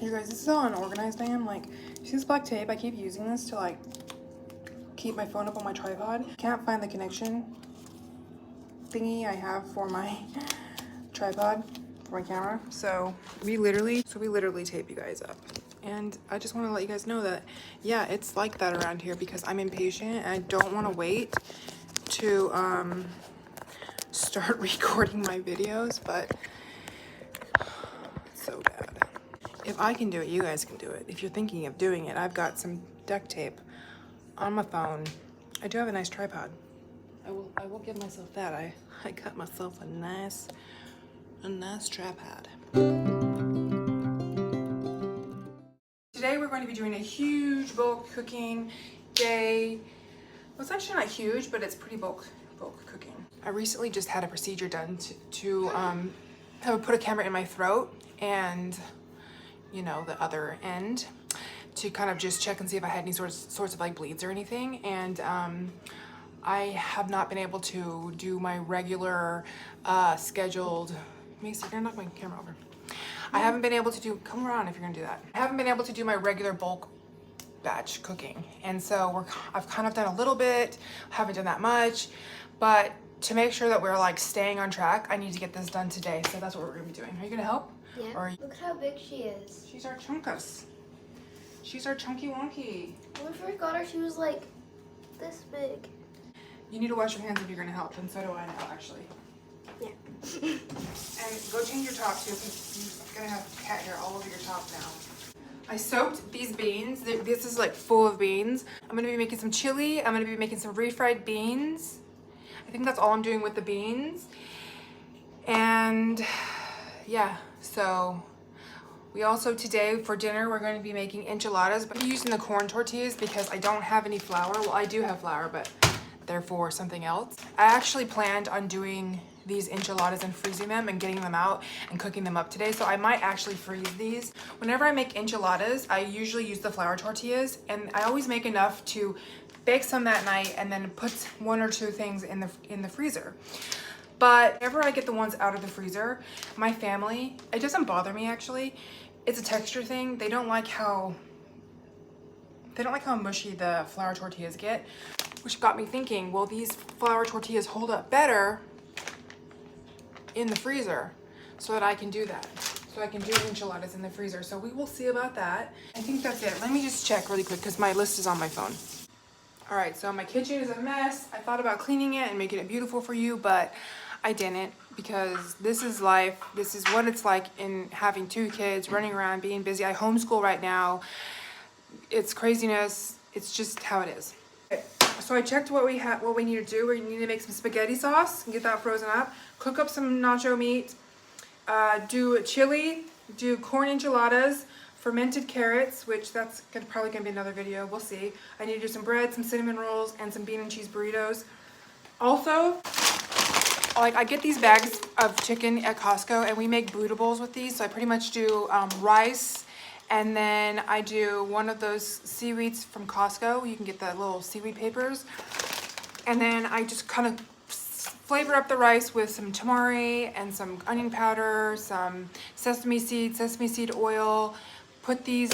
You guys, this is how unorganized I am. Like, see this black tape? I keep using this to like keep my phone up on my tripod. Can't find the connection thingy I have for my tripod for my camera. So we literally tape you guys up. And I just want to let you guys know that, yeah, it's like that around here because I'm impatient and I don't want to wait to start recording my videos, but it's so bad. If I can do it, you guys can do it. If you're thinking of doing it, I've got some duct tape on my phone. I do have a nice tripod. I will give myself that. I got myself a nice tripod. Today we're going to be doing a huge bulk cooking day. Well, it's actually not huge, but it's pretty bulk cooking. I recently just had a procedure done to put a camera in my throat and, you know, the other end to kind of just check and see if I had any sorts of like bleeds or anything. And I have not been able to do my regular scheduled, Macy, you're gonna knock my camera over. I haven't been able to do, come around if you're gonna do that. I haven't been able to do my regular bulk batch cooking. And so I've kind of done a little bit, haven't done that much, but to make sure that we're like staying on track, I need to get this done today. So that's what we're gonna be doing. Are you gonna help? Yeah. Or look how big she is. She's our chunkus. She's our chunky wonky. When we first got her, she was like this big. You need to wash your hands if you're gonna help, and so do I now, actually. Yeah. And go change your top too, because you're gonna have cat hair all over your top now. I soaked these beans. This is like full of beans. I'm gonna be making some chili. I'm gonna be making some refried beans. I think that's all I'm doing with the beans. And yeah, so we also today for dinner, we're going to be making enchiladas, but I'm using the corn tortillas because I don't have any flour. Well, I do have flour, but therefore something else. I actually planned on doing these enchiladas and freezing them and getting them out and cooking them up today. So I might actually freeze these. Whenever I make enchiladas, I usually use the flour tortillas, and I always make enough to bake some that night and then put one or two things in the freezer. But whenever I get the ones out of the freezer, my family, it doesn't bother me actually. It's a texture thing. They don't like how mushy the flour tortillas get, which got me thinking, well, these flour tortillas hold up better in the freezer so that I can do that. So I can do enchiladas in the freezer. So we will see about that. I think that's it. Let me just check really quick because my list is on my phone. All right, so my kitchen is a mess. I thought about cleaning it and making it beautiful for you, but I didn't, because this is life. This is what it's like in having two kids, running around, being busy. I homeschool right now. It's craziness. It's just how it is. So I checked what we need to do. We need to make some spaghetti sauce and get that frozen up. Cook up some nacho meat. Do chili. Do corn enchiladas. Fermented carrots, which that's probably gonna be another video. We'll see. I need to do some bread, some cinnamon rolls, and some bean and cheese burritos. Also, like I get these bags of chicken at Costco, and we make Buddha bowls with these. So I pretty much do rice, and then I do one of those seaweeds from Costco. You can get the little seaweed papers, and then I just kind of flavor up the rice with some tamari and some onion powder, some sesame seed oil. Put these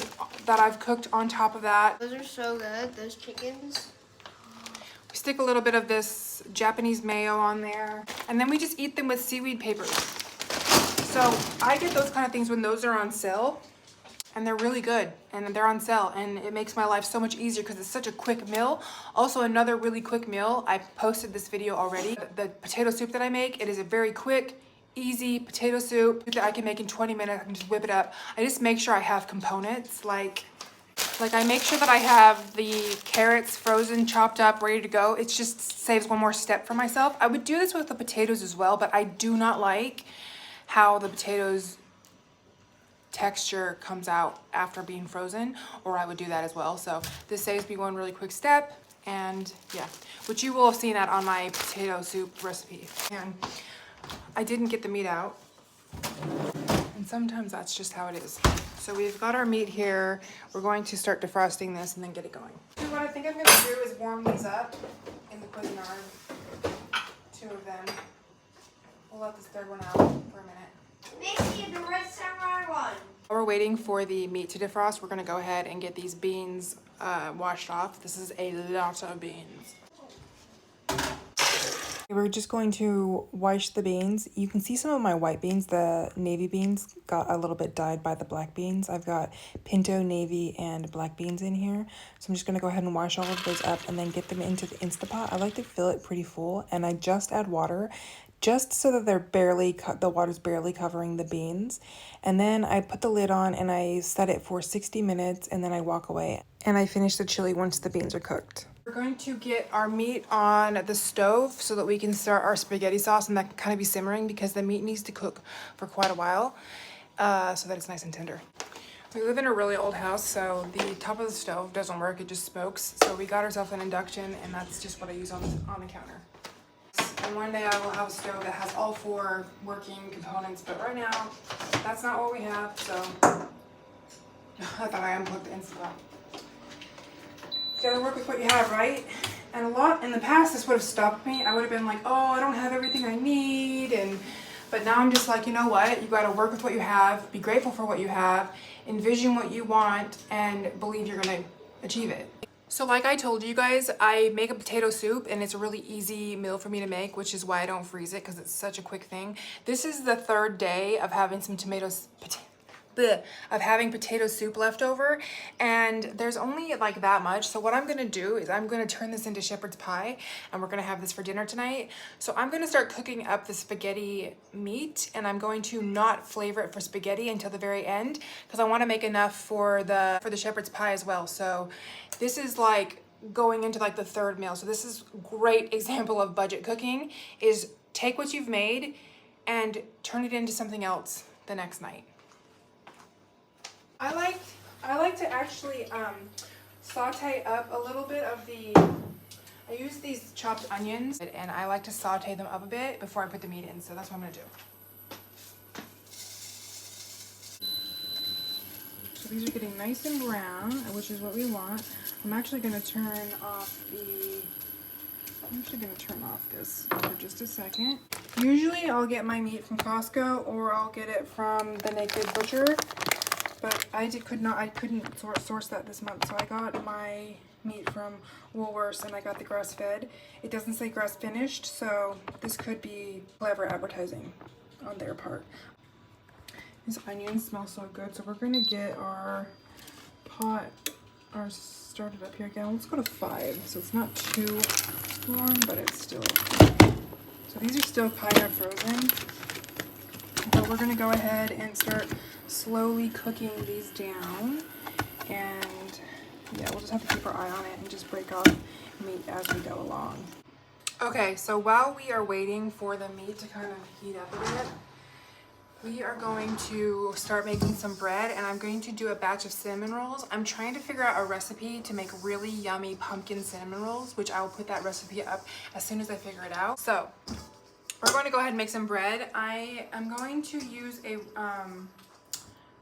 that I've cooked on top of that. Those are so good, those chickens. We stick a little bit of this Japanese mayo on there, and then we just eat them with seaweed papers. So I get those kind of things when those are on sale, and they're really good, and they're on sale, and it makes my life so much easier because it's such a quick meal. Also, another really quick meal, I posted this video already. The potato soup that I make, it is a very quick, easy potato soup that I can make in 20 minutes. I can just whip it up. I just make sure I have components, like I make sure that I have the carrots frozen, chopped up, ready to go. It just saves one more step for myself. I would do this with the potatoes as well, but I do not like how the potatoes texture comes out after being frozen, or I would do that as well. So this saves me one really quick step, and yeah, which you will have seen that on my potato soup recipe. And I didn't get the meat out, and sometimes that's just how it is. So we've got our meat here. We're going to start defrosting this and then get it going. So what I think I'm gonna do is warm these up in the Cuisinart, 2 of them. We'll let this third one out for a minute. Macy, the red samurai one. While we're waiting for the meat to defrost, we're gonna go ahead and get these beans washed off. This is a lot of beans. We're just going to wash the beans. You can see some of my white beans, the navy beans got a little bit dyed by the black beans. I've got pinto, navy, and black beans in here. So I'm just gonna go ahead and wash all of those up and then get them into the Instapot. I like to fill it pretty full, and I just add water just so that the water's barely covering the beans. And then I put the lid on and I set it for 60 minutes and then I walk away. And I finish the chili once the beans are cooked. We're going to get our meat on the stove so that we can start our spaghetti sauce, and that can kind of be simmering because the meat needs to cook for quite a while so that it's nice and tender. We live in a really old house, so the top of the stove doesn't work, it just smokes. So we got ourselves an induction, and that's just what I use on the counter. And one day I will have a stove that has all 4 working components, but right now that's not what we have, so I thought I unplugged the Instapot. You gotta work with what you have, right? And a lot in the past, this would have stopped me. I would have been like, oh, I don't have everything I need, but now I'm just like, you know what? You gotta work with what you have, be grateful for what you have, envision what you want, and believe you're gonna achieve it. So like I told you guys, I make a potato soup, and it's a really easy meal for me to make, which is why I don't freeze it, because it's such a quick thing. This is the 3rd day of having some potato soup left over, and there's only like that much. So what I'm gonna do is I'm gonna turn this into shepherd's pie, and we're gonna have this for dinner tonight. So I'm gonna start cooking up the spaghetti meat, and I'm going to not flavor it for spaghetti until the very end, because I want to make enough for the shepherd's pie as well. So this is like going into like the 3rd meal. So this is a great example of budget cooking, is take what you've made and turn it into something else the next night. I like to actually saute up a little bit of I use these chopped onions, and I like to saute them up a bit before I put the meat in, so that's what I'm gonna do. So these are getting nice and brown, which is what we want. I'm actually gonna turn off this for just a second. Usually I'll get my meat from Costco, or I'll get it from the Naked Butcher. But I couldn't source that this month, so I got my meat from Woolworths, and I got the grass-fed. It doesn't say grass-finished, so this could be clever advertising on their part. These onions smell so good, so we're gonna get our pot started up here again. Let's go to 5, so it's not too long, but it's still. So these are still kind of frozen, but we're gonna go ahead and start slowly cooking these down, and yeah, we'll just have to keep our eye on it and just break off meat as we go along. Okay, so while we are waiting for the meat to kind of heat up a bit, we are going to start making some bread, and I'm going to do a batch of cinnamon rolls. I'm trying to figure out a recipe to make really yummy pumpkin cinnamon rolls, which I will put that recipe up as soon as I figure it out. So we're going to go ahead and make some bread. I am going to use a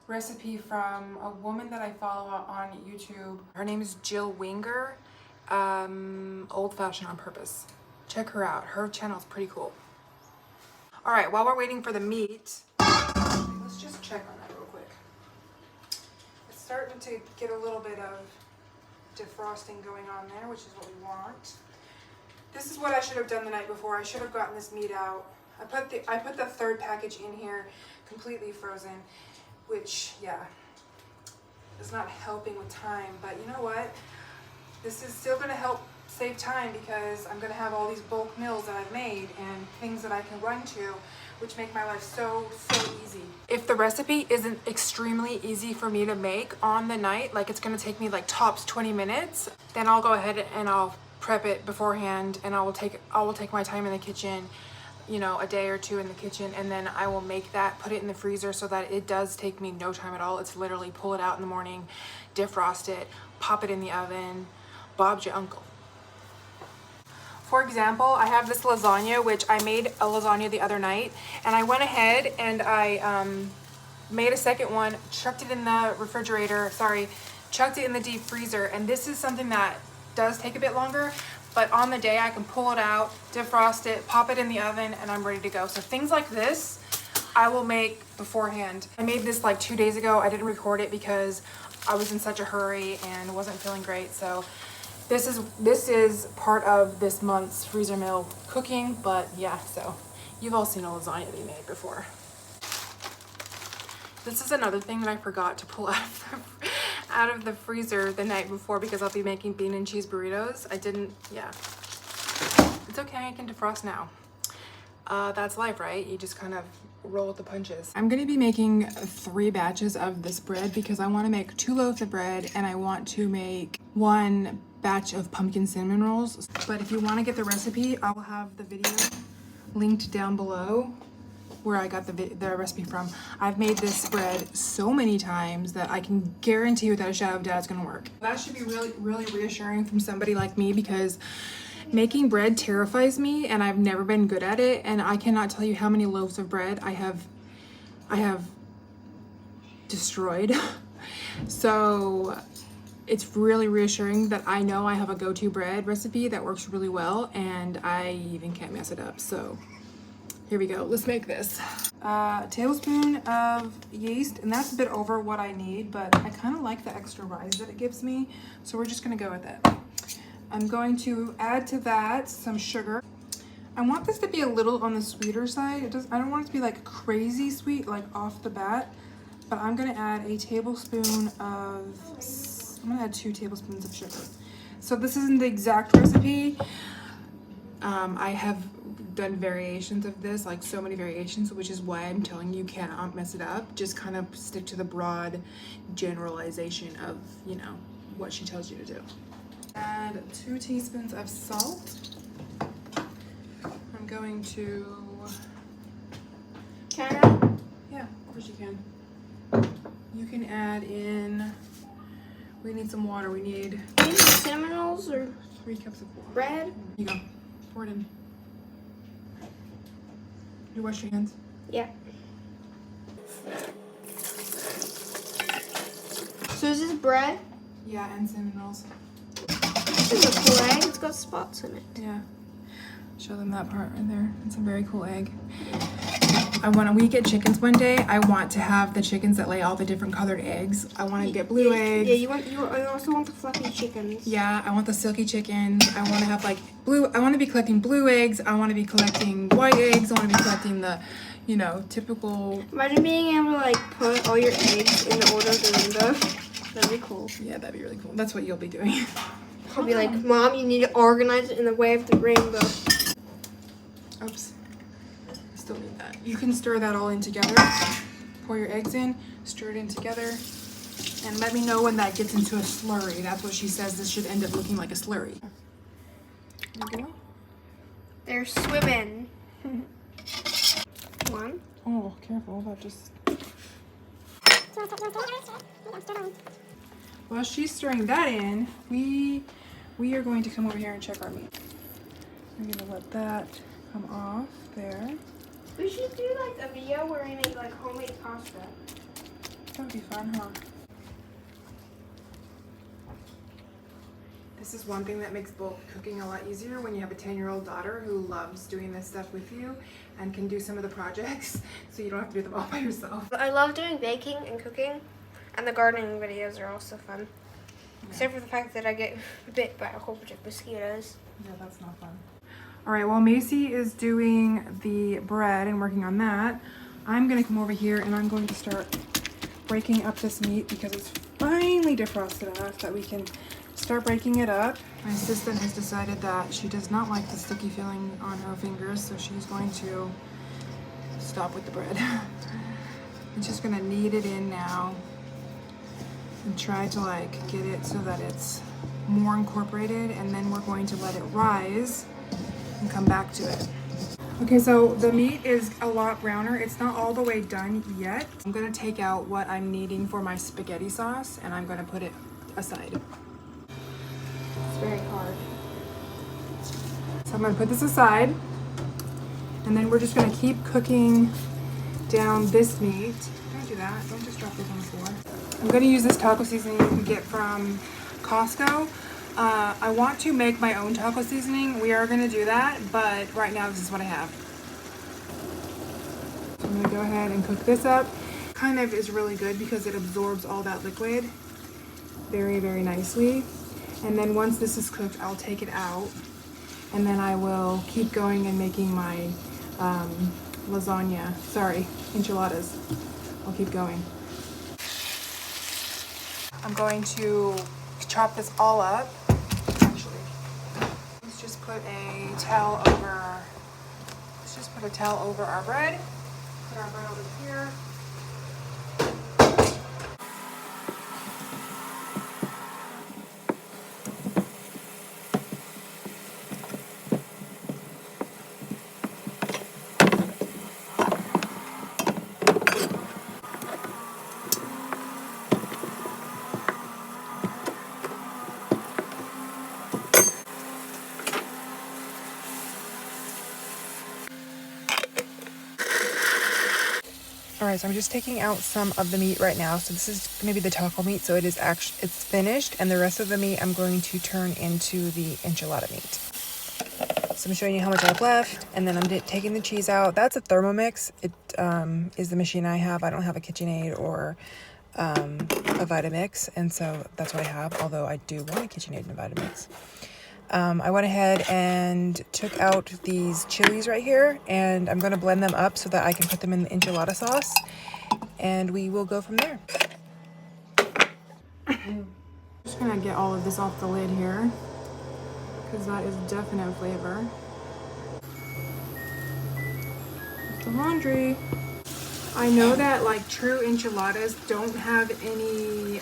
recipe from a woman that I follow on YouTube. Her name is Jill Winger, Old Fashioned on Purpose. Check her out. Her channel is pretty cool. All right, while we're waiting for the meat, let's just check on that real quick. It's starting to get a little bit of defrosting going on there, which is what we want. This is what I should have done the night before. I should have gotten this meat out. I put the 3rd package in here completely frozen, which, yeah, is not helping with time, but you know what? This is still gonna help save time, because I'm gonna have all these bulk meals that I've made and things that I can run to, which make my life so easy. If the recipe isn't extremely easy for me to make on the night, like it's gonna take me like tops 20 minutes, then I'll go ahead and I'll prep it beforehand, and I will take my time in the kitchen, you know, a day or 2 in the kitchen, and then I will make that, put it in the freezer, so that it does take me no time at all. It's literally pull it out in the morning, defrost it, pop it in the oven, Bob's your uncle. For example, I have this lasagna, which I made a lasagna the other night, and I went ahead and I made a second one, chucked it in the refrigerator, chucked it in the deep freezer, and this is something that does take a bit longer, but on the day I can pull it out, defrost it, pop it in the oven, and I'm ready to go. So things like this I will make beforehand. I made this like 2 days ago. I didn't record it because I was in such a hurry and wasn't feeling great. So this is part of this month's freezer meal cooking, but yeah, so you've all seen a lasagna we made before. This is another thing that I forgot to pull out of the freezer the night before because I'll be making bean and cheese burritos. I didn't, yeah. It's okay, I can defrost now. That's life, right? You just kind of roll with the punches. I'm gonna be making 3 batches of this bread because I wanna make 2 loaves of bread and I want to make 1 batch of pumpkin cinnamon rolls. But if you wanna get the recipe, I will have the video linked down below where I got the recipe from. I've made this bread so many times that I can guarantee without a shadow of doubt it's gonna work. That should be really, really reassuring from somebody like me because making bread terrifies me and I've never been good at it, and I cannot tell you how many loaves of bread I have destroyed. So it's really reassuring that I know I have a go-to bread recipe that works really well and I even can't mess it up. So here we go, let's make this. Tablespoon of yeast, and that's a bit over what I need, but I kind of like the extra rise that it gives me, so we're just gonna go with it. I'm going to add to that some sugar. I want this to be a little on the sweeter side. I don't want it to be like crazy sweet, like off the bat, but I'm gonna add a tablespoon of, I'm gonna add 2 tablespoons of sugar. So this isn't the exact recipe. I have done variations of this, like so many variations, which is why I'm telling you cannot mess it up. Just kind of stick to the broad generalization of, you know, what she tells you to do. Add 2 teaspoons of salt. I'm going to... Can I? Yeah, of course you can. You can add in... We need some water. We need... Do you need cinnamon rolls or 3 cups of water. bread? Here you go. Pour it in. You wash your hands? Yeah. So is this bread? Yeah, and cinnamon rolls. This is a cool egg. It's got spots in it. Yeah. Show them that part right there. It's a very cool egg. When we get chickens one day, I want to have the chickens that lay all the different colored eggs. I want to get blue eggs. Yeah, you also want the fluffy chickens. Yeah, I want the silky chickens. I want to have like blue. I want to be collecting blue eggs. I want to be collecting white eggs. I want to be collecting the, you know, typical. Imagine being able to like put all your eggs in the order of the rainbow. That'd be cool. Yeah, that'd be really cool. That's what you'll be doing. I'll be like, Mom, you need to organize it in the way of the rainbow. Oops. Still need that. You can stir that all in together. Pour your eggs in, stir it in together, and let me know when that gets into a slurry. That's what she says. This should end up looking like a slurry. There you go. They're swimming. 1. Oh, careful. That just... While she's stirring that in, we are going to come over here and check our meat. I'm gonna let that come off there. We should do like a video where we make like homemade pasta. That would be fun, huh? This is one thing that makes bulk cooking a lot easier when you have a 10-year-old daughter who loves doing this stuff with you and can do some of the projects, so you don't have to do them all by yourself. I love doing baking and cooking, and the gardening videos are also fun. Yeah. Except for the fact that I get bit by a whole bunch of mosquitoes. Yeah, that's not fun. All right, while Macy is doing the bread and working on that, I'm gonna come over here and I'm going to start breaking up this meat because it's finally defrosted enough that we can start breaking it up. My assistant has decided that she does not like the sticky feeling on her fingers, so she's going to stop with the bread. I'm just gonna knead it in now and try to like get it so that it's more incorporated, and then we're going to let it rise and come back to it. Okay, so the meat is a lot browner. It's not all the way done yet. I'm gonna take out what I'm needing for my spaghetti sauce and I'm gonna put it aside. It's very hard. So I'm gonna put this aside and then we're just gonna keep cooking down this meat. Don't do that, don't just drop this on the floor. I'm gonna use this taco seasoning you can get from Costco. I want to make my own taco seasoning. We are going to do that, but right now this is what I have. So I'm I'm gonna go ahead and cook this up. Kind of is really good because it absorbs all that liquid very, very nicely. And then once this is cooked, I'll take it out, and then I will keep going and making my enchiladas. I'll keep going. I'm going to chop this all up. Actually, let's just put a towel over. Let's just put a towel over our bread. Put our bread over here. All right, so I'm just taking out some of the meat right now. So this is going to be the taco meat. So it is actually, it's finished, and the rest of the meat I'm going to turn into the enchilada meat. So I'm showing you how much I have left, and then I'm taking the cheese out. That's a Thermomix. It is the machine I have. I don't have a KitchenAid or a Vitamix, and so that's what I have, although I do want a KitchenAid and a Vitamix. I went ahead and took out these chilies right here, and I'm going to blend them up so that I can put them in the enchilada sauce, and we will go from there. Just going to get all of this off the lid here, because that is definite flavor. The laundry. I know that like true enchiladas don't have any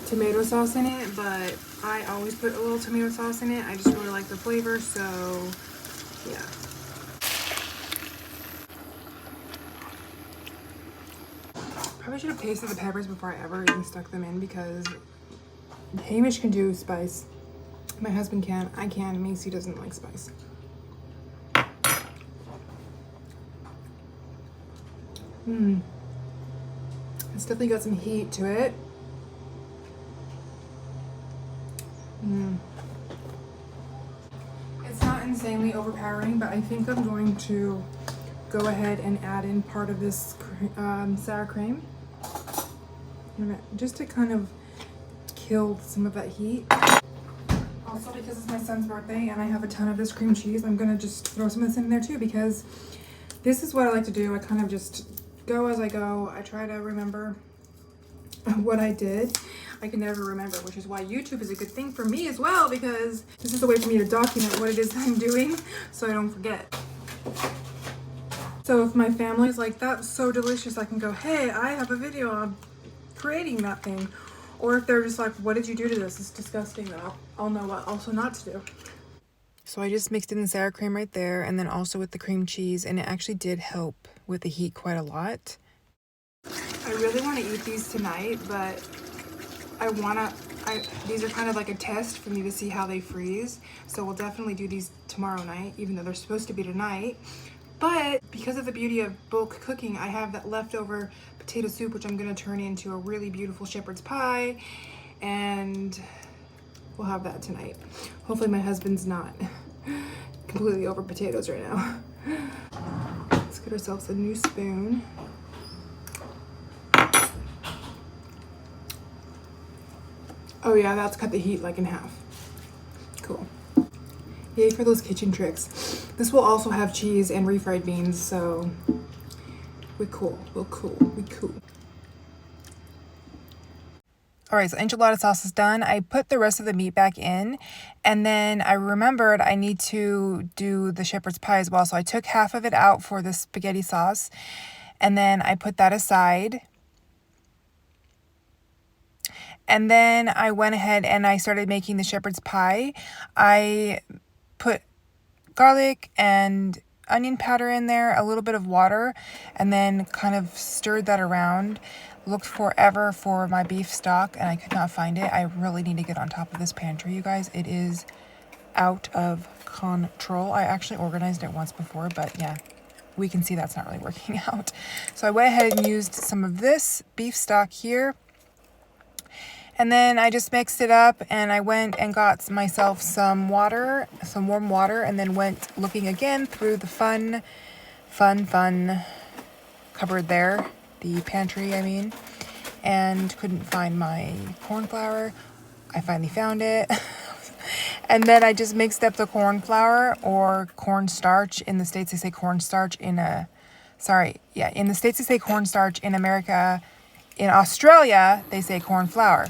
tomato sauce in it, but I always put a little tomato sauce in it. I just really like the flavor, so yeah. Probably should have tasted the peppers before I ever even stuck them in, because Hamish can do spice. My husband can. I can. Macy doesn't like spice. It's definitely got some heat to it. It's not insanely overpowering, but I think I'm going to go ahead and add in part of this sour cream, just to kind of kill some of that heat. Also, because it's my son's birthday and I have a ton of this cream cheese, I'm gonna just throw some of this in there too, because this is what I like to do. I kind of just go as I go. I try to remember what I did. I can never remember, which is why YouTube is a good thing for me as well, because this is a way for me to document what it is I'm doing so I don't forget. So if my family's like, that's so delicious, I can go, hey, I have a video on creating that thing. Or if they're just like, what did you do to this? It's disgusting, then I'll know what also not to do. So I just mixed in the sour cream right there, and then also with the cream cheese, and it actually did help with the heat quite a lot. I really want to eat these tonight, but these are kind of like a test for me to see how they freeze. So we'll definitely do these tomorrow night, even though they're supposed to be tonight. But because of the beauty of bulk cooking, I have that leftover potato soup, which I'm going to turn into a really beautiful shepherd's pie, and we'll have that tonight. Hopefully my husband's not completely over potatoes right now. Let's get ourselves a new spoon. Oh yeah, that's cut the heat like in half. Cool. Yay for those kitchen tricks. This will also have cheese and refried beans, so we're cool. We're cool. We cool. All right, so enchilada sauce is done. I put the rest of the meat back in, and then I remembered I need to do the shepherd's pie as well. So I took half of it out for the spaghetti sauce, and then I put that aside. And then I went ahead and I started making the shepherd's pie. I put garlic and onion powder in there, a little bit of water, and then kind of stirred that around. Looked forever for my beef stock, and I could not find it. I really need to get on top of this pantry, you guys. It is out of control. I actually organized it once before, but yeah, we can see that's not really working out. So I went ahead and used some of this beef stock here. And then I just mixed it up, and I went and got myself some water, some warm water, and then went looking again through the fun fun cupboard there, the pantry, I mean, and couldn't find my corn flour. I finally found it. And then I just mixed up the corn flour or cornstarch. In the States, they say cornstarch. In the States, they say cornstarch. In America, in Australia, they say corn flour.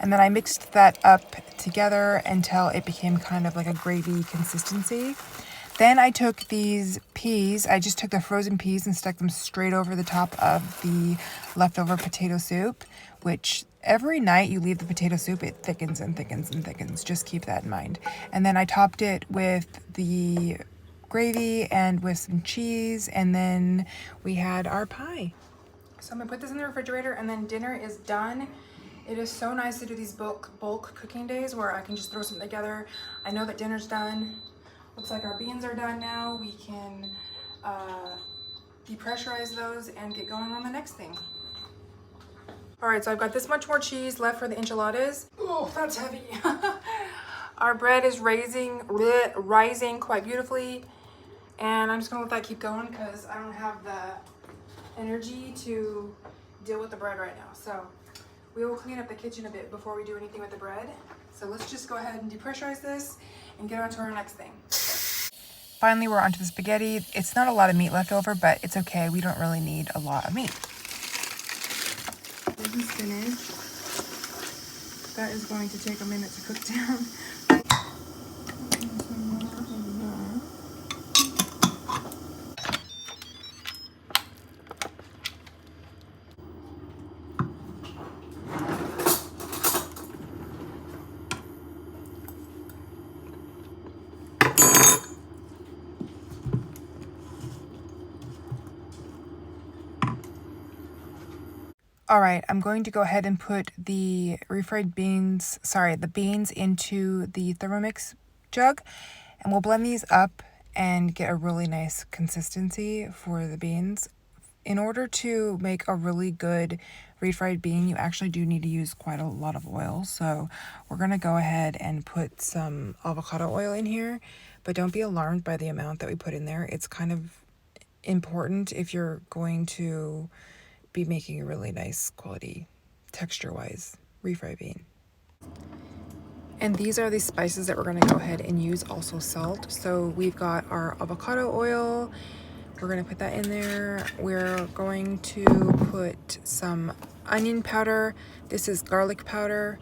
And then I mixed that up together until it became kind of like a gravy consistency. Then I took these peas. I just took the frozen peas and stuck them straight over the top of the leftover potato soup, which every night you leave the potato soup, it thickens and thickens and thickens. Just keep that in mind. And then I topped it with the gravy and with some cheese, and then we had our pie. So I'm gonna put this in the refrigerator, and then dinner is done. It is so nice to do these bulk cooking days where I can just throw something together. I know that dinner's done. Looks like our beans are done now. We can depressurize those and get going on the next thing. All right, so I've got this much more cheese left for the enchiladas. Oh, that's heavy. Our bread is rising quite beautifully. And I'm just gonna let that keep going because I don't have the energy to deal with the bread right now. So we will clean up the kitchen a bit before we do anything with the bread. So let's just go ahead and depressurize this and get on to our next thing. Finally, we're onto the spaghetti. It's not a lot of meat left over, but it's okay. We don't really need a lot of meat. This is finished. That is going to take a minute to cook down. All right, I'm going to go ahead and put the refried beans, the beans into the Thermomix jug, and we'll blend these up and get a really nice consistency for the beans. In order to make a really good refried bean, you actually do need to use quite a lot of oil. So we're gonna go ahead and put some avocado oil in here, but don't be alarmed by the amount that we put in there. It's kind of important if you're going to be making a really nice quality, texture-wise, refried bean. And these are the spices that we're gonna go ahead and use, also salt. So we've got our avocado oil. We're gonna put that in there. We're going to put some onion powder. This is garlic powder.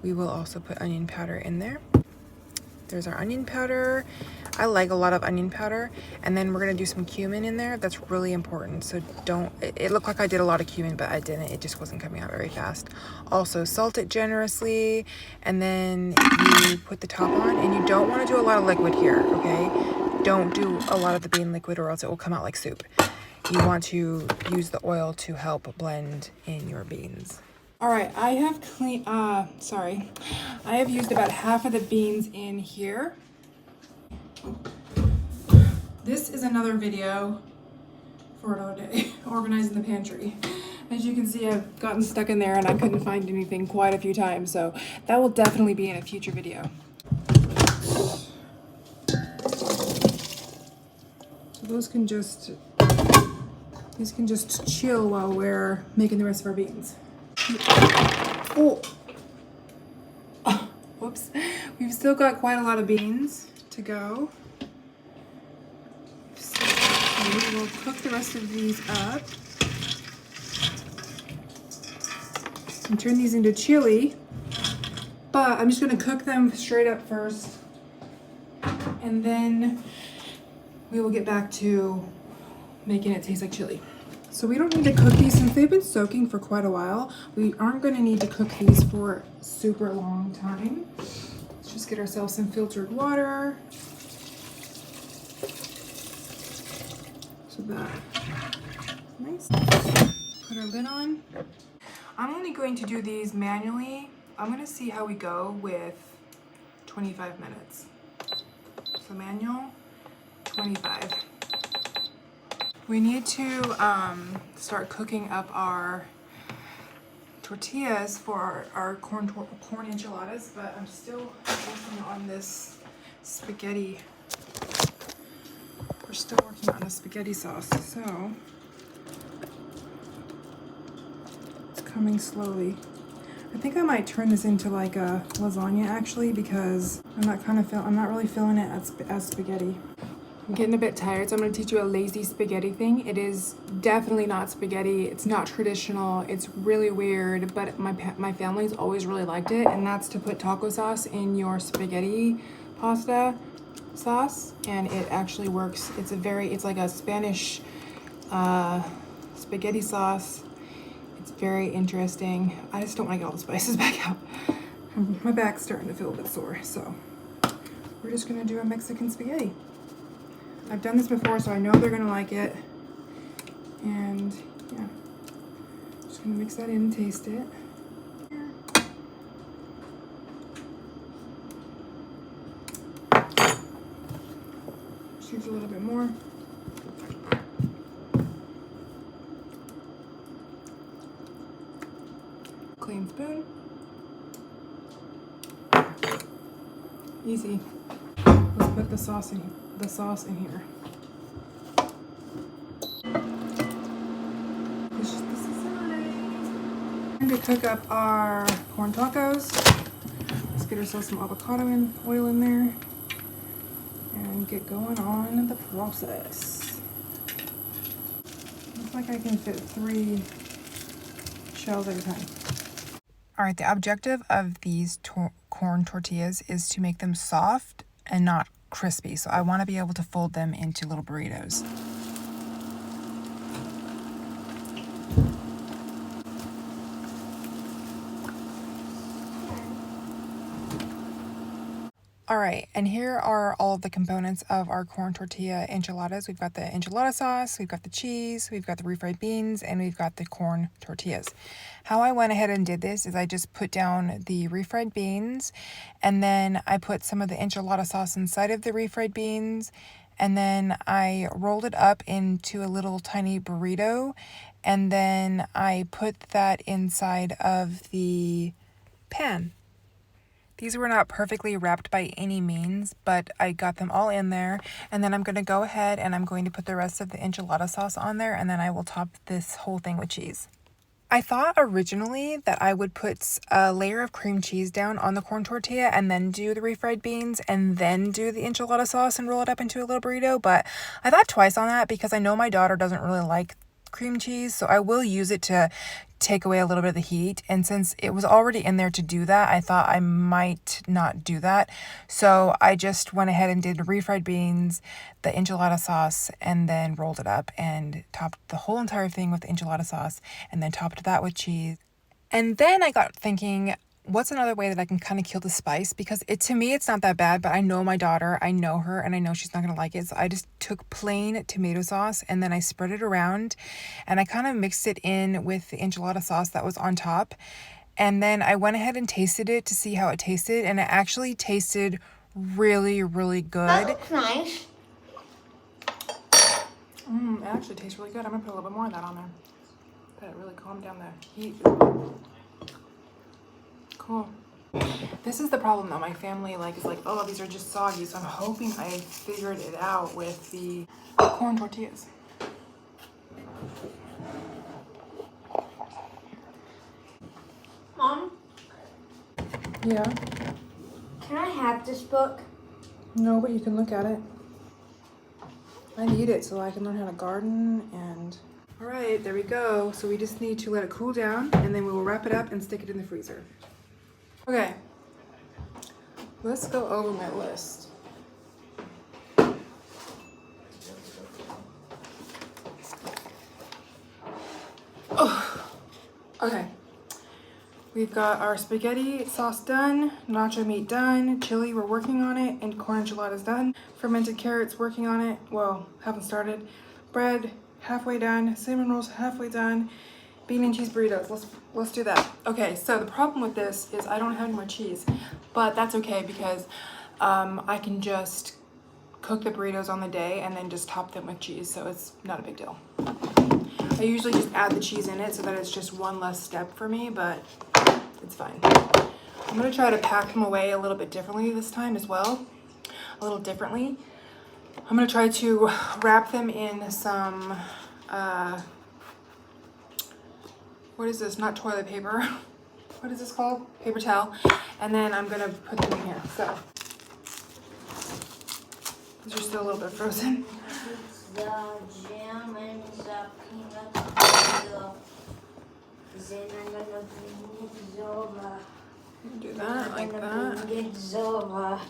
We will also put onion powder in there. There's our onion powder. I like a lot of onion powder. And then we're gonna do some cumin in there. That's really important. So it looked like I did a lot of cumin, but I didn't. It just wasn't coming out very fast. Also salt it generously. And then you put the top on, and you don't wanna do a lot of liquid here, okay? Don't do a lot of the bean liquid or else it will come out like soup. You want to use the oil to help blend in your beans. All right, I have used about half of the beans in here. This is another video for another day, organizing the pantry. As you can see, I've gotten stuck in there and I couldn't find anything quite a few times, so that will definitely be in a future video. So these can just chill while we're making the rest of our beans. Oh, whoops. We've still got quite a lot of beans to go. So we will cook the rest of these up and turn these into chili. But I'm just gonna cook them straight up first, and then we will get back to making it taste like chili. So we don't need to cook these since they've been soaking for quite a while. We aren't going to need to cook these for a super long time. Let's just get ourselves some filtered water. So that nice. Put our lid on. I'm only going to do these manually. I'm going to see how we go with 25 minutes. So manual, 25. We need to start cooking up our tortillas for our corn enchiladas, but I'm still working on this spaghetti. We're still working on the spaghetti sauce, so it's coming slowly. I think I might turn this into like a lasagna actually, because I'm not really feeling it as spaghetti. I'm getting a bit tired, so I'm gonna teach you a lazy spaghetti thing. It is definitely not spaghetti. It's not traditional. It's really weird, but my family's always really liked it, and that's to put taco sauce in your spaghetti pasta sauce, and it actually works. It's like a Spanish spaghetti sauce. It's very interesting. I just don't want to get all the spices back out. My back's starting to feel a bit sore, so we're just gonna do a Mexican spaghetti. I've done this before, so I know they're gonna like it. And yeah, just gonna mix that in and taste it. Just use a little bit more. Clean spoon. Easy. Let's put the sauce in here. This is the size. Time to cook up our corn tacos. Let's get ourselves some avocado oil in there and get going on the process. Looks like I can fit 3 shells at a time. All right, the objective of these corn tortillas is to make them soft and not crispy. So I want to be able to fold them into little burritos. All right, and here are all of the components of our corn tortilla enchiladas. We've got the enchilada sauce, we've got the cheese, we've got the refried beans, and we've got the corn tortillas. How I went ahead and did this is I just put down the refried beans, and then I put some of the enchilada sauce inside of the refried beans, and then I rolled it up into a little tiny burrito, and then I put that inside of the pan. These were not perfectly wrapped by any means, but I got them all in there. And then I'm going to go ahead and I'm going to put the rest of the enchilada sauce on there, and then I will top this whole thing with cheese. I thought originally that I would put a layer of cream cheese down on the corn tortilla and then do the refried beans and then do the enchilada sauce and roll it up into a little burrito, but I thought twice on that because I know my daughter doesn't really like cream cheese, so I will use it to take away a little bit of the heat, and since it was already in there to do that, I thought I might not do that. So I just went ahead and did refried beans, the enchilada sauce, and then rolled it up and topped the whole entire thing with the enchilada sauce, and then topped that with cheese. And then I got thinking, what's another way that I can kind of kill the spice? Because to me, it's not that bad, but I know my daughter, I know her, and I know she's not going to like it. So I just took plain tomato sauce and then I spread it around and I kind of mixed it in with the enchilada sauce that was on top. And then I went ahead and tasted it to see how it tasted, and it actually tasted really, really good. That looks nice. It actually tastes really good. I'm going to put a little bit more of that on there. That really calmed down the heat. Cool. This is the problem though. My family is like, oh, these are just soggy. So I'm hoping I figured it out with the corn tortillas. Mom? Yeah? Can I have this book? No, but you can look at it. I need it so I can learn how to garden and... All right, there we go. So we just need to let it cool down and then we will wrap it up and stick it in the freezer. Okay, let's go over my list. Oh, okay. We've got our spaghetti sauce done, nacho meat done, chili, we're working on it, and corn enchiladas done. Fermented carrots, working on it. Well, haven't started. Bread, halfway done. Cinnamon rolls, halfway done. Bean and cheese burritos. Let's do that. Okay, so the problem with this is I don't have any more cheese, but that's okay because I can just cook the burritos on the day and then just top them with cheese, so it's not a big deal. I usually just add the cheese in it so that it's just one less step for me, but it's fine. I'm gonna try to pack them away a little bit differently this time as well. A little differently. I'm gonna try to wrap them in some, what is this? Not toilet paper. What is this called? Paper towel. And then I'm gonna put them in here. So these are still a little bit frozen. The jam and the peanut butter. Then I'm gonna bring it over. Do that like I'm that. gonna bring it over.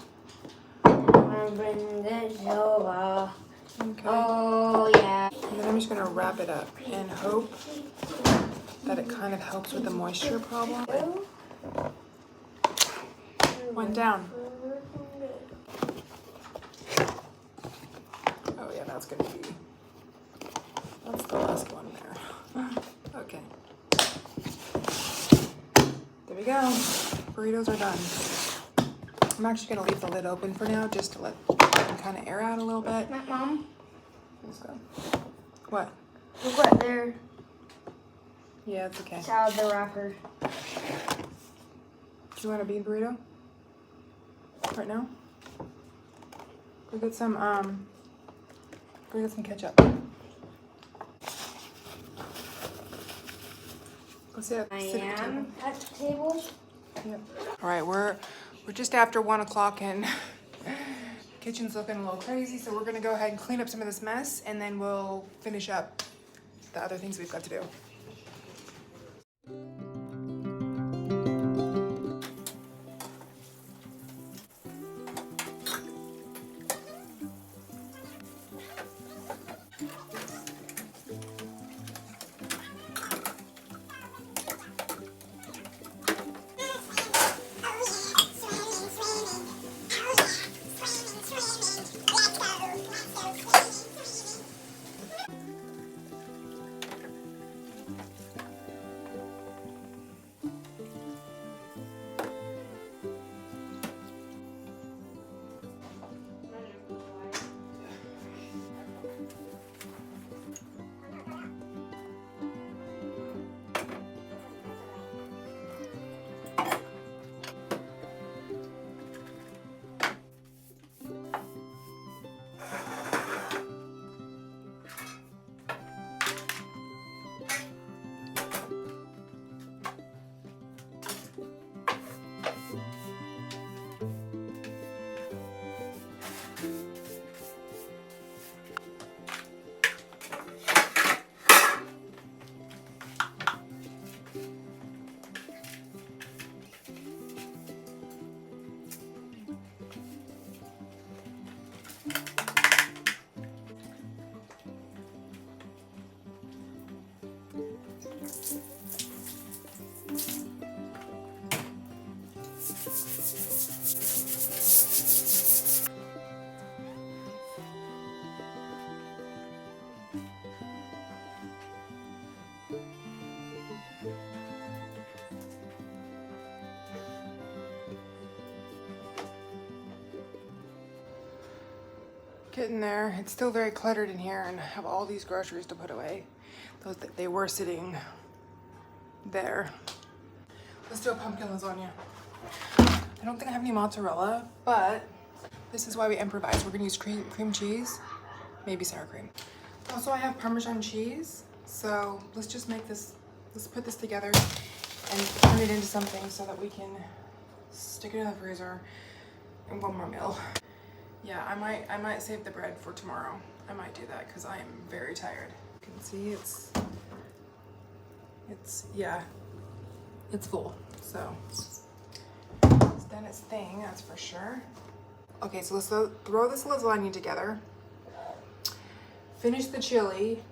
I'm gonna bring it over. Okay. Oh yeah. And then I'm just gonna wrap it up and hope that it kind of helps with the moisture problem. One down. Oh yeah, that's gonna be, that's the last one there. Okay. There we go. Burritos are done. I'm actually gonna leave the lid open for now just to let them kind of air out a little bit. Mom, Let's go. What? look what they're Yeah, it's okay. salad the wrapper. Do you want a bean burrito? Right now? Go get some ketchup. Go sit at the table. At the table. Yep. All right, we're just after 1 o'clock and kitchen's looking a little crazy, so we're gonna go ahead and clean up some of this mess and then we'll finish up the other things we've got to do. Getting there. It's still very cluttered in here and I have all these groceries to put away. They were sitting there. Let's do a pumpkin lasagna. I don't think I have any mozzarella, but this is why we improvise. We're gonna use cream cheese, maybe sour cream. Also, I have Parmesan cheese, so let's just make this, let's put this together and turn it into something so that we can stick it in the freezer in one more meal. Yeah, I might save the bread for tomorrow. I might do that because I am very tired. You can see yeah, it's full. So it's done its thing, that's for sure. Okay, so let's throw this lasagna together, finish the chili,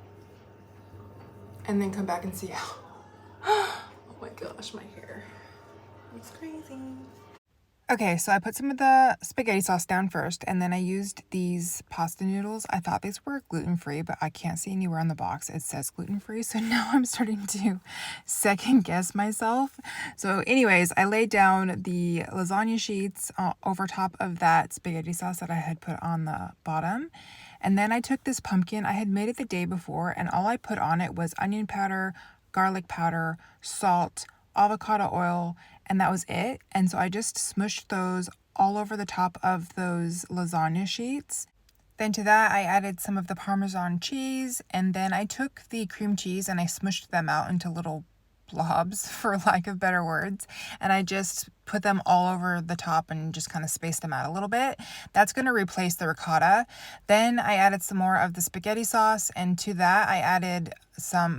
and then come back and see how. Oh my gosh, my hair. It's crazy. Okay, so I put some of the spaghetti sauce down first, and then I used these pasta noodles. I thought these were gluten-free, but I can't see anywhere on the box it says gluten-free, so now I'm starting to second guess myself. So anyways, I laid down the lasagna sheets over top of that spaghetti sauce that I had put on the bottom. And then I took this pumpkin, I had made it the day before, and all I put on it was onion powder, garlic powder, salt, avocado oil, and that was it. And so I just smushed those all over the top of those lasagna sheets. Then to that, I added some of the Parmesan cheese, and then I took the cream cheese and I smushed them out into little blobs, for lack of better words, and I just put them all over the top and just kind of spaced them out a little bit. That's going to replace the ricotta. Then I added some more of the spaghetti sauce, and to that I added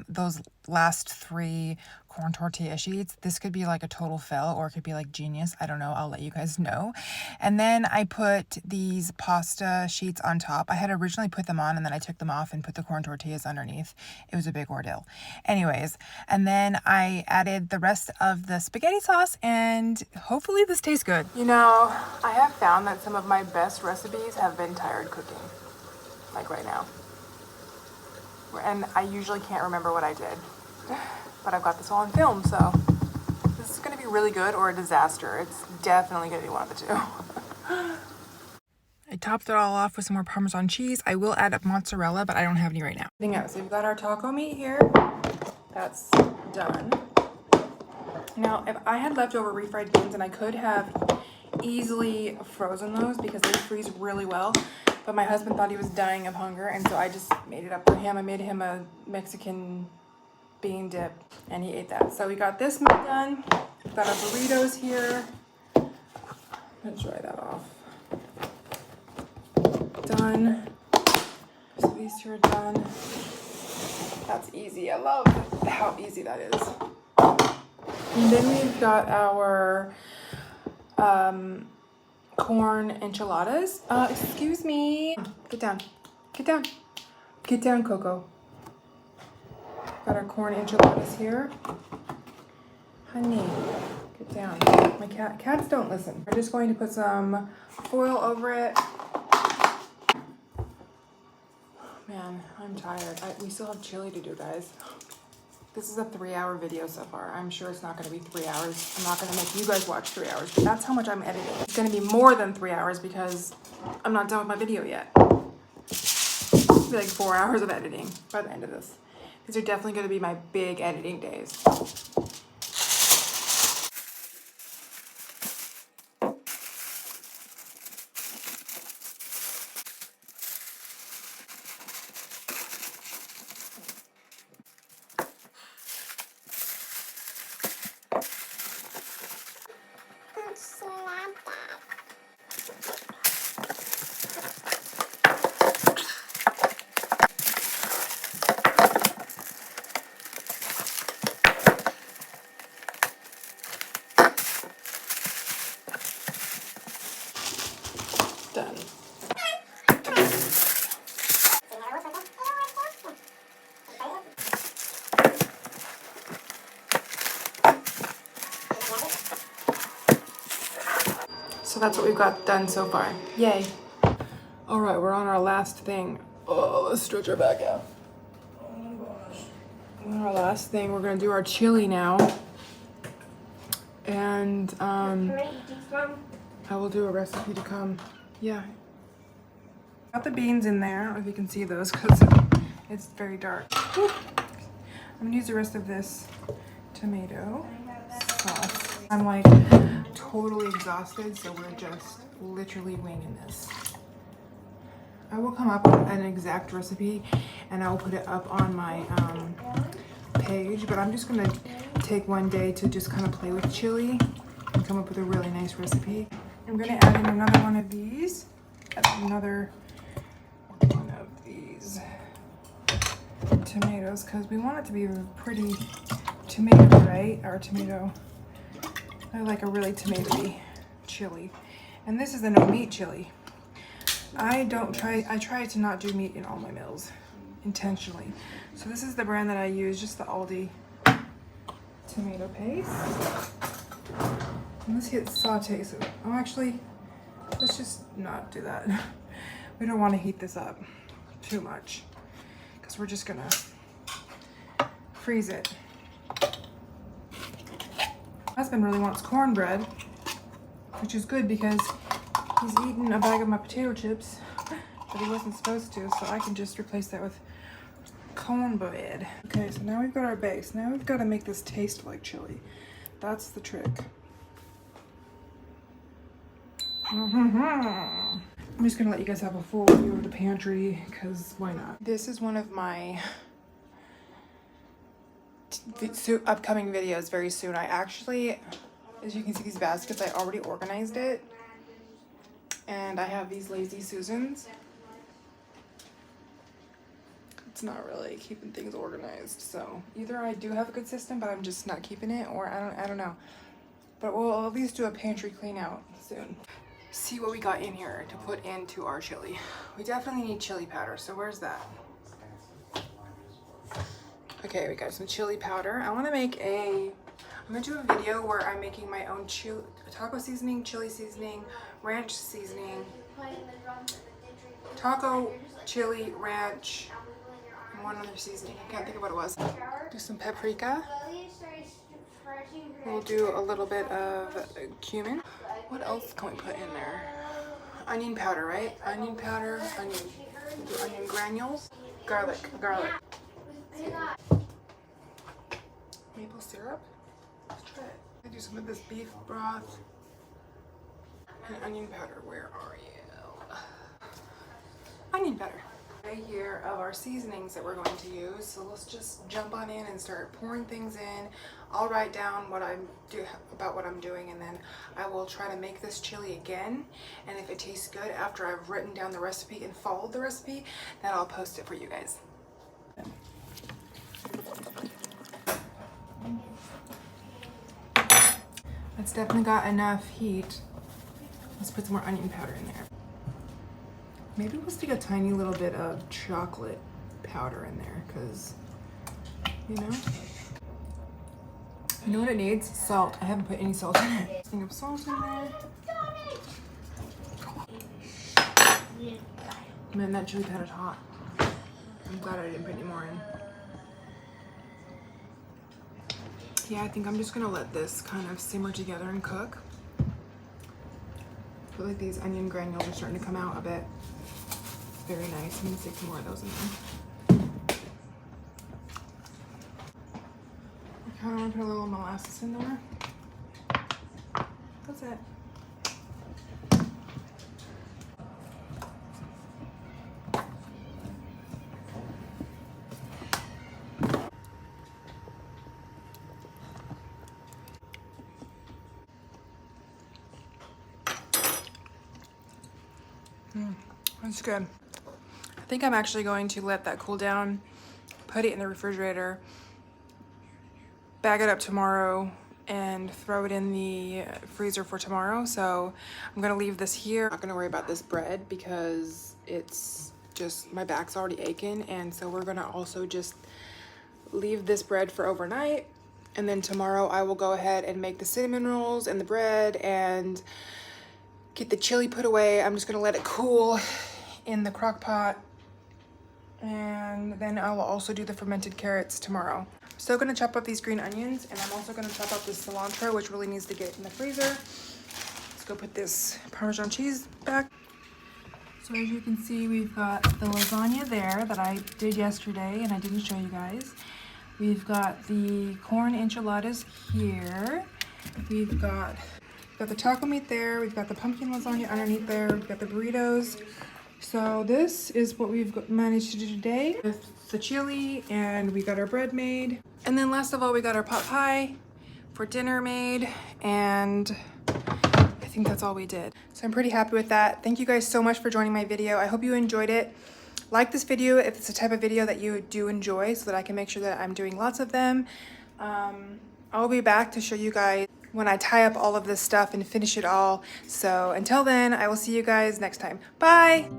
those last 3 corn tortilla sheets. This could be like a total fail, or it could be like genius. I don't know. I'll let you guys know. And then I put these pasta sheets on top. I had originally put them on and then I took them off and put the corn tortillas underneath. It was a big ordeal. Anyways, and then I added the rest of the spaghetti sauce, and hopefully this tastes good. You know, I have found that some of my best recipes have been tired cooking, like right now. And I usually can't remember what I did, but I've got this all on film, so this is going to be really good or a disaster. It's definitely going to be one of the two. I topped it all off with some more Parmesan cheese. I will add up mozzarella, but I don't have any right now. So we've got our taco meat here. That's done. Now, if I had leftover refried beans, and I could have easily frozen those because they freeze really well, but my husband thought he was dying of hunger, and so I just made it up for him. I made him a Mexican bean dip, and he ate that. So we got this meat done. We've got our burritos here. Let's dry that off. Done. So these two are done. That's easy. I love how easy that is. And then we've got our corn enchiladas. Excuse me. Get down. Get down. Get down, Coco. Got our corn enchiladas here. Honey, get down. My cats don't listen. We're just going to put some foil over it. Man, I'm tired. We still have chili to do, guys. This is a 3-hour video so far. I'm sure it's not going to be 3 hours. I'm not going to make you guys watch 3 hours, but that's how much I'm editing. It's going to be more than 3 hours because I'm not done with my video yet. It'll be like 4 hours of editing by the end of this. These are definitely going to be my big editing days. Done. So that's what we've got done so far. Yay. All right, we're on our last thing. Oh, let's stretch our back out. Oh my gosh. On our last thing, we're gonna do our chili now. And I will do a recipe to come. Yeah. Got the beans in there. I don't know if you can see those because it's very dark. Whew. I'm gonna use the rest of this tomato sauce. I'm like totally exhausted, so we're just literally winging this. I will come up with an exact recipe and I will put it up on my page, but I'm just gonna take one day to just kind of play with chili and come up with a really nice recipe. I'm gonna add in another one of these, another one of these tomatoes, because we want it to be a pretty tomato, right? Our tomato. I like a really tomatoey chili. And this is the no meat chili. I try to not do meat in all my meals intentionally. So this is the brand that I use, just the Aldi tomato paste. And let's hit saute. So, oh, actually, let's just not do that. We don't want to heat this up too much because we're just gonna freeze it. My husband really wants cornbread, which is good because he's eaten a bag of my potato chips that he wasn't supposed to, so I can just replace that with cornbread. Okay, so now we've got our base. Now we've got to make this taste like chili. That's the trick. I'm just gonna let you guys have a full view of the pantry, because why not? This is one of my upcoming videos very soon. I actually, as you can see, these baskets, I already organized it. And I have these Lazy Susans. It's not really keeping things organized, so either I do have a good system, but I'm just not keeping it, or I don't know. But we'll at least do a pantry clean out soon. See what we got in here to put into our chili. We definitely need chili powder, so where's that? Okay, we got some chili powder. I'm gonna do a video where I'm making my own taco seasoning, chili seasoning, ranch seasoning, taco, chili, ranch, and one other seasoning. I can't think of what it was. Do some paprika. We'll do a little bit of cumin. What else can we put in there? Onion powder, right? Onion powder, onion. We'll do onion granules. Garlic. Maple syrup. Let's try it. I do some of this beef broth. And onion powder. Where are you? Onion powder. Right here of our seasonings that we're going to use. So let's just jump on in and start pouring things in. I'll write down what I'm doing, and then I will try to make this chili again. And if it tastes good after I've written down the recipe and followed the recipe, then I'll post it for you guys. It's definitely got enough heat. Let's put some more onion powder in there. Maybe we'll stick a tiny little bit of chocolate powder in there, because, you know what it needs? Salt. I haven't put any salt in it. Thing of salt in there. Man, that chili powder's hot. I'm glad I didn't put any more in. Yeah, I think I'm just gonna let this kind of simmer together and cook. I feel like these onion granules are starting to come out a bit. Very nice. I'm gonna stick some more of those in there. I kind of want to put a little molasses in there. That's it. That's good. I think I'm actually going to let that cool down, put it in the refrigerator, bag it up tomorrow, and throw it in the freezer for tomorrow. So I'm gonna leave this here. I'm not gonna worry about this bread because it's just, my back's already aching. And so we're gonna also just leave this bread for overnight. And then tomorrow I will go ahead and make the cinnamon rolls and the bread and get the chili put away. I'm just gonna let it cool in the crock pot. And then I will also do the fermented carrots tomorrow. I'm still gonna chop up these green onions, and I'm also gonna chop up this cilantro, which really needs to get in the freezer. Let's go put this Parmesan cheese back. So as you can see, we've got the lasagna there that I did yesterday and I didn't show you guys. We've got the corn enchiladas here. We've got the taco meat there. We've got the pumpkin lasagna underneath there. We've got the burritos. So this is what we've managed to do today with the chili, and we got our bread made. And then last of all, we got our pot pie for dinner made, and I think that's all we did. So I'm pretty happy with that. Thank you guys so much for joining my video. I hope you enjoyed it. Like this video if it's the type of video that you do enjoy, so that I can make sure that I'm doing lots of them. I'll be back to show you guys when I tie up all of this stuff and finish it all. So until then, I will see you guys next time. Bye!